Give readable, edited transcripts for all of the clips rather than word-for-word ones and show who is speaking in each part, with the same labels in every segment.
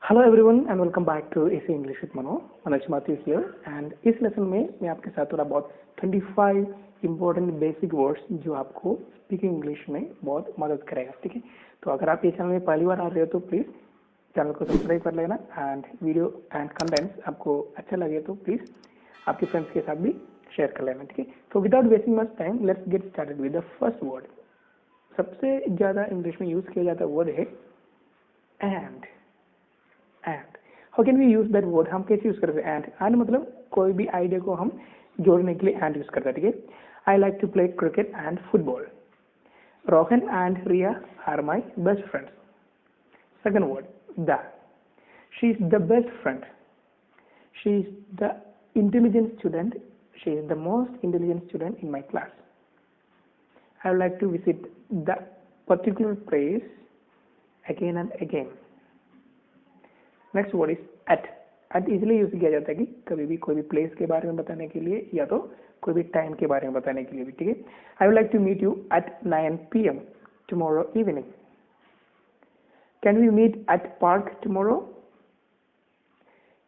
Speaker 1: Hello everyone and welcome back to AC English with Manoj Mathews here and इस lesson में मैं आपके साथ थोड़ा बहुत 25 इंपॉर्टेंट बेसिक वर्ड्स जो आपको स्पीकिंग इंग्लिश में बहुत मदद करेगा। ठीक है, तो अगर आप ये चैनल में पहली बार आ रहे हो तो प्लीज़ चैनल को सब्सक्राइब कर लेना एंड वीडियो एंड कंटेंट्स आपको अच्छा लगे तो प्लीज़ आपके फ्रेंड्स के साथ भी शेयर कर लेना। ठीक है, तो without wasting much time let's get started with the first word. सबसे ज़्यादा इंग्लिश में यूज़ किया जाता वर्ड है and. And how can we use that word? हम कैसे यूज करते हैं एंड? एंड मतलब कोई भी आइडिया को हम जोड़ने के लिए एंड यूज करते हैं। ठीक है, I like to play cricket and football. Rohan and Ria are my best friends. Second word the. She is the best friend. She is the intelligent student. She is the most intelligent student in my class. I would like to visit the particular place again and again. Next word is at. At इसलिए use किया जाता है कि कभी भी कोई भी place के बारे में बताने के लिए या तो कोई भी टाइम के बारे में बताने के लिए भी। ठीक है, I would like to meet you at 9 PM tomorrow evening. Can we meet at park tomorrow?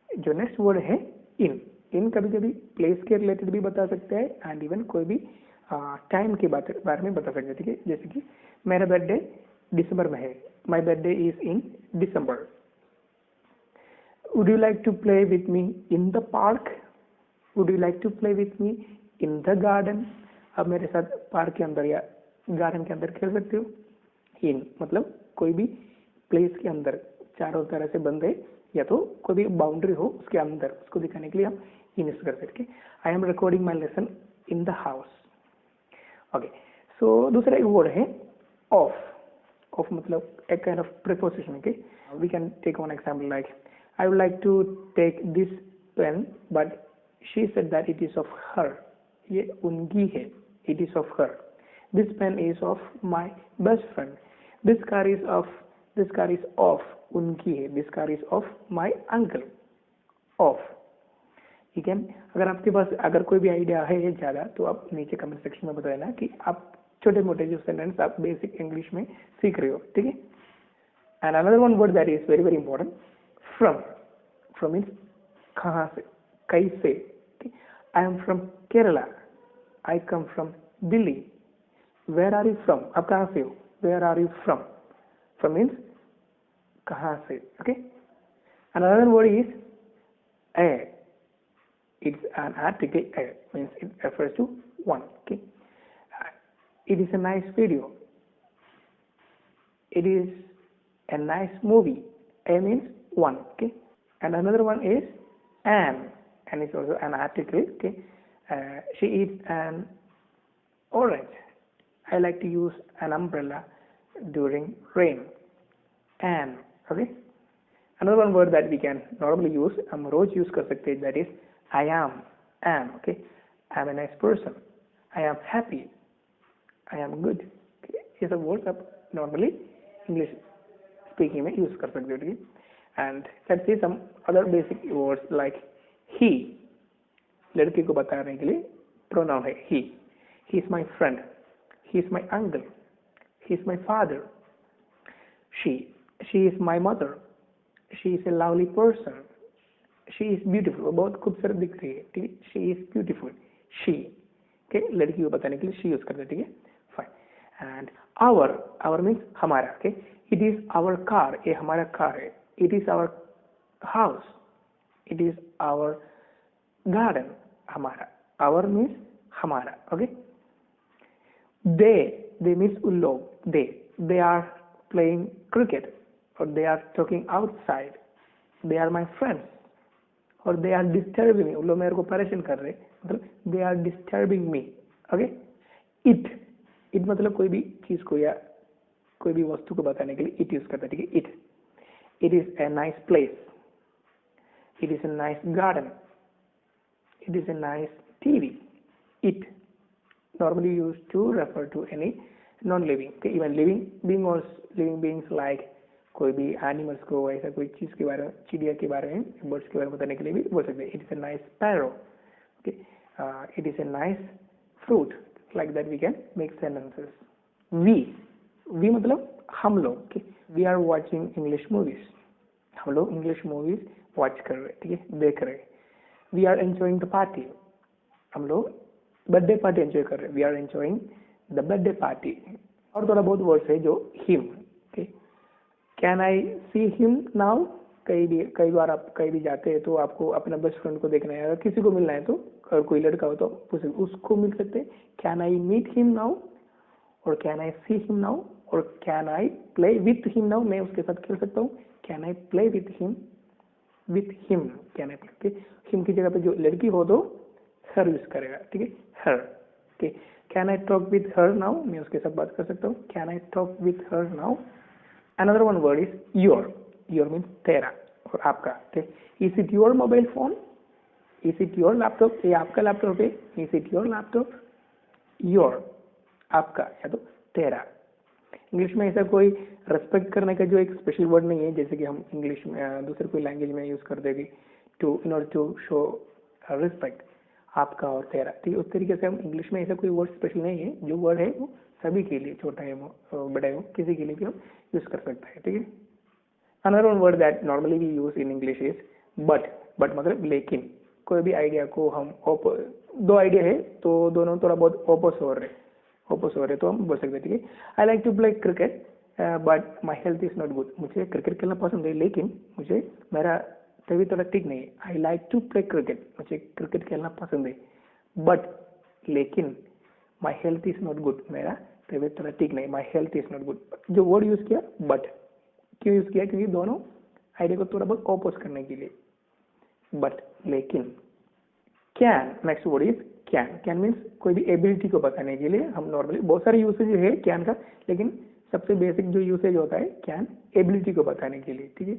Speaker 1: जो नेक्स्ट वर्ड है इन। इन कभी कभी प्लेस के रिलेटेड भी बता सकते हैं एंड इवन कोई भी टाइम के बारे में बता सकते हैं। ठीक है, जैसे कि मेरा बर्थडे दिसंबर में है। My birthday is in December. Would you like to play with me in the park? Would you like to play with me in the garden? अब मेरे साथ पार्क के अंदर या गार्डन के अंदर खेल सकते हो। इन मतलब कोई भी प्लेस के अंदर चारों तरह से बंद है या तो कोई भी बाउंड्री हो उसके अंदर, उसको दिखाने के लिए हम इन यूज कर सकते हैं। I am recording my lesson in the house. Okay, so दूसरा एक वर्ड है ऑफ। ऑफ मतलब एक kind of preposition. Okay, we can take one example like I would like to take this pen, but she said that it is of her. ये उनकी है, it is of her. This pen is of my best friend. This car is of उनकी है. This car is of my uncle. Of. ठीक है, अगर आपके पास अगर कोई भी आइडिया है ज़्यादा तो आप नीचे कमेंट सेक्शन में बता देना कि आप छोटे मोटे जो सेंटेंस आप बेसिक इंग्लिश में सीख रहे हो। ठीक है, and another one word that is very very important, from. From means कहाँ से, कैसे। I am from Kerala. I come from Delhi. Where are you from? आप कहाँ से हो? Where are you from? From means कहाँ से। Okay. Another word is a. It's an article. A means it refers to one. Okay. It is a nice video. It is a nice movie. A means one. Okay, and another one is an. An is also an article. Okay, she eats an orange. I like to use an umbrella during rain. An. Okay, another one word that we can normally use, हम रोज use कर सकते हैं, that is I am. Am. Okay, I am a nice person. I am happy. I am good. Okay, ये सब words आप normally English speaking में use कर सकते हो। And let's see some other basic words like he. लड़के को बताने के लिए pronoun है he. He is my friend. He is my uncle. He is my father. She is my mother. She is a lovely person. She is beautiful. बहुत खूबसूरत दिख रही है। ठीक है, she is beautiful. She. okay, लड़की को बताने के लिए she use करते हैं। ठीक है, fine. And our means हमारा। okay, it is our car. ये हमारा कार है। It is our house. It is our garden. हमारा। Our means हमारा। Okay. They means उन लोग। They are playing cricket or they are talking outside. They are my friends or they are disturbing me. उन लोग मेरे को परेशान कर रहे हैं, मतलब they are disturbing me. Okay. It मतलब कोई भी चीज को या कोई भी वस्तु को बताने के लिए it यूज करता है। ठीक है, It is a nice place. It is a nice garden. It is a nice TV. It normally used to refer to any non-living. Okay, even living beings like कोई भी animals को ऐसा कोई चीज के बारे में, चिड़िया के बारे में, birds के बारे में बताने के लिए भी बोल सकते हैं। It is a nice sparrow. Okay, it is a nice fruit. Like that we can make sentences. We मतलब हम लोग। Okay, we are watching English movies. हम लोग इंग्लिश मूवीज वॉच कर रहे, ठीक है, देख रहे। We are enjoying the party, हम लोग बर्थडे पार्टी एंजॉय कर रहे हैं, we are enjoying the birthday party. और थोड़ा बहुत वर्ड्स है जो him, okay. Can I see him now, कई बार आप कहीं भी जाते हैं तो आपको अपना बेस्ट फ्रेंड को देखना है, अगर किसी को मिलना है तो, अगर कोई लड़का हो तो उसको मिल सकते हैं, can I meet him now, और can I see him now, और can I play with him now, मैं उसके साथ खेल सकता हूँ, can I play with him, can I play. Him की जगह पे जो लड़की हो तो हर यूज करेगा, ठीक है, her, okay. Can I talk with her now, मैं उसके साथ बात कर सकता हूँ, can I talk with her now. Another one word is your, your means तेरा और आपका, ठीक। Is it your mobile phone, is it your laptop, ये आपका लैपटॉप है, is it your laptop, your आपका या तो तेरा। इंग्लिश में ऐसा कोई रेस्पेक्ट करने का जो एक स्पेशल वर्ड नहीं है, जैसे कि हम इंग्लिश में दूसरे कोई लैंग्वेज में यूज कर देगी to in order to show respect, आपका और तेरा, ठीक है। उस तरीके से हम इंग्लिश में ऐसा कोई वर्ड स्पेशल नहीं है, जो वर्ड है वो सभी के लिए, छोटा है वो बड़ा है वो, किसी के लिए भी हम यूज कर सकते हैं, ठीक है। Another one word that normally we use in English is but, but मतलब लेकिन। कोई भी आइडिया को हम दो आइडिया है तो दोनों थोड़ा बहुत ओपोस हो रहे तो हम बोल सकते हैं, ठीक है। I like to play cricket but my health is not good, मुझे क्रिकेट खेलना पसंद है लेकिन मुझे मेरा तबीयत थोड़ा ठीक नहीं है। I like to play cricket, मुझे क्रिकेट खेलना पसंद है, बट लेकिन my health is not good, मेरा तबीयत थोड़ा ठीक नहीं, my health is not good. जो वर्ड यूज किया बट, क्यों यूज किया, क्योंकि दोनों आइडिया को थोड़ा बहुत ऑपोज करने के लिए, बट लेकिन। Can, next word is can, can means कोई भी एबिलिटी को बताने के लिए हम नॉर्मली, बहुत सारे यूसेज है कैन का, लेकिन सबसे बेसिक जो यूसेज होता है कैन एबिलिटी को बताने के लिए, ठीक है।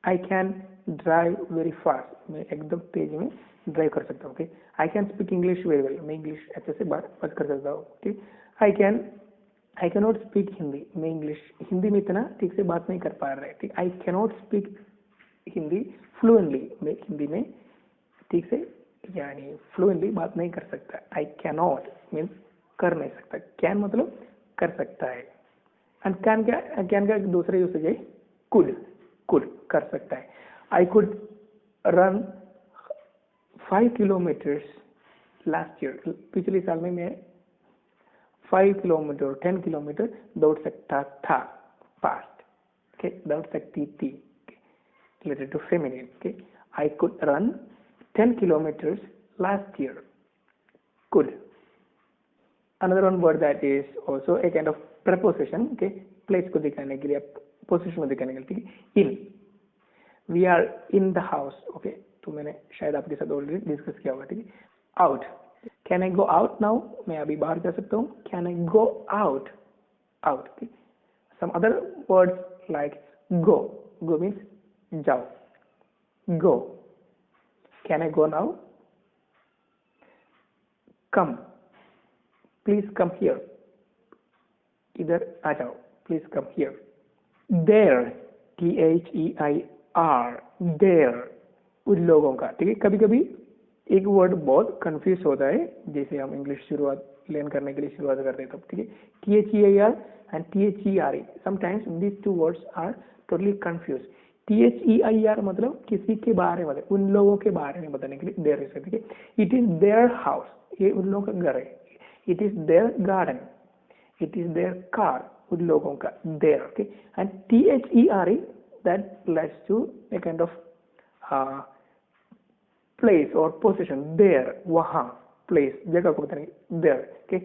Speaker 1: I can drive very fast, मैं एकदम तेज में ड्राइव कर सकता हूँ, okay. I can speak English very well, मैं इंग्लिश अच्छे से बात कर सकता हूँ, ठीक। I can not speak Hindi, मैं हिंदी में इतना ठीक से बात नहीं कर पा रहा है, ठीक। I can not speak Hindi fluently, मैं हिंदी में ठीक से यानी फ्लुएंटली बात नहीं कर सकता। आई कैन नॉट मीन्स कर नहीं सकता, कैन मतलब कर सकता है। एंड कैन का दूसरा यूसेज है कुड, कर सकता है। I could run 5 kilometres last year, पिछले साल में मैं 5 किलोमीटर 10 किलोमीटर दौड़ सकता था, पास्ट, ओके, दौड़ सकती थी, related to feminine, okay. I could run 10 kilometers last year, could. Another one word that is also a kind of preposition, okay, place को दिखाने के लिए, position को दिखाने के लिए, ठीक है। in, we are in the house, okay, तो मैंने शायद आपके साथ ऑलरेडी डिस्कस किया होगा, ठीक है। out, can I go out now, मैं अभी बाहर जा सकता हूँ, can I go out, okay. Some other words like go means जाओ, go, can I go now, come, please come here, इधर आ जाओ, please come here। there, THEIR, there, उन लोगों का, ठीक है। कभी कभी एक वर्ड बहुत कंफ्यूज होता है, जैसे हम इंग्लिश शुरुआत लर्न करने के लिए शुरुआत करते हैं तब, ठीक है। THEIR and THERE, sometimes these two words are totally confused। THEIR मतलब किसी के बारे में, उन लोगों के बारे में बताने के लिए देयर है, ठीक है। इट इज देयर हाउस, ये उन लोगों का घर है। It is there garden, it is there car, उन लोगों का, there, okay. And THERE that leads to a kind of place or position, there, वहाँ, place, जगह को बताने, there, okay।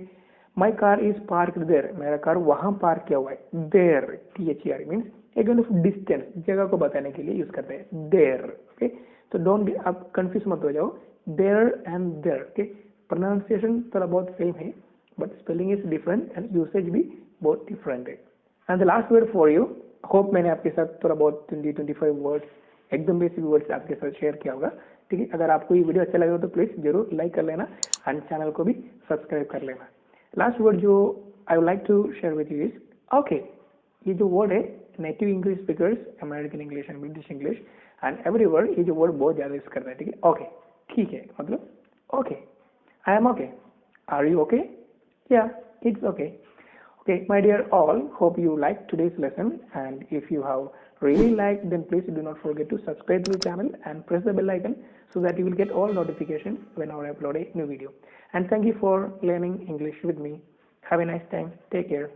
Speaker 1: My car is parked there, मेरा कार वहाँ park किया हुआ है, there, THERE means एक kind of distance, जगह को बताने के लिए यूज करते हैं, there, okay। तो don't आप कंफ्यूज मत हो जाओ, there and there, okay। Pronunciation थोड़ा बहुत सेम है, but spelling is different and usage भी बहुत डिफरेंट है। And the last word for you, hope मैंने आपके साथ थोड़ा बहुत 20-25 वर्ड्स एकदम बेसिक वर्ड्स आपके साथ शेयर किया होगा, ठीक है। अगर आपको ये वीडियो अच्छा लगा हो तो प्लीज जरूर लाइक कर लेना एंड चैनल को भी सब्सक्राइब कर लेना। लास्ट वर्ड जो I would like to share with you is okay. ये जो वर्ड है native English speakers, American English and British English and every word, ये जो वर्ड बहुत ज्यादा यूज करता है, ठीक है। ओके, ठीक है मतलब okay, I am okay, are you okay, या it's okay, Okay, my dear all, hope you liked today's lesson, and if you have really liked, then please do not forget to subscribe to the channel and press the bell icon so that you will get all notifications whenever I upload a new video. And thank you for learning English with me. Have a nice time. Take care.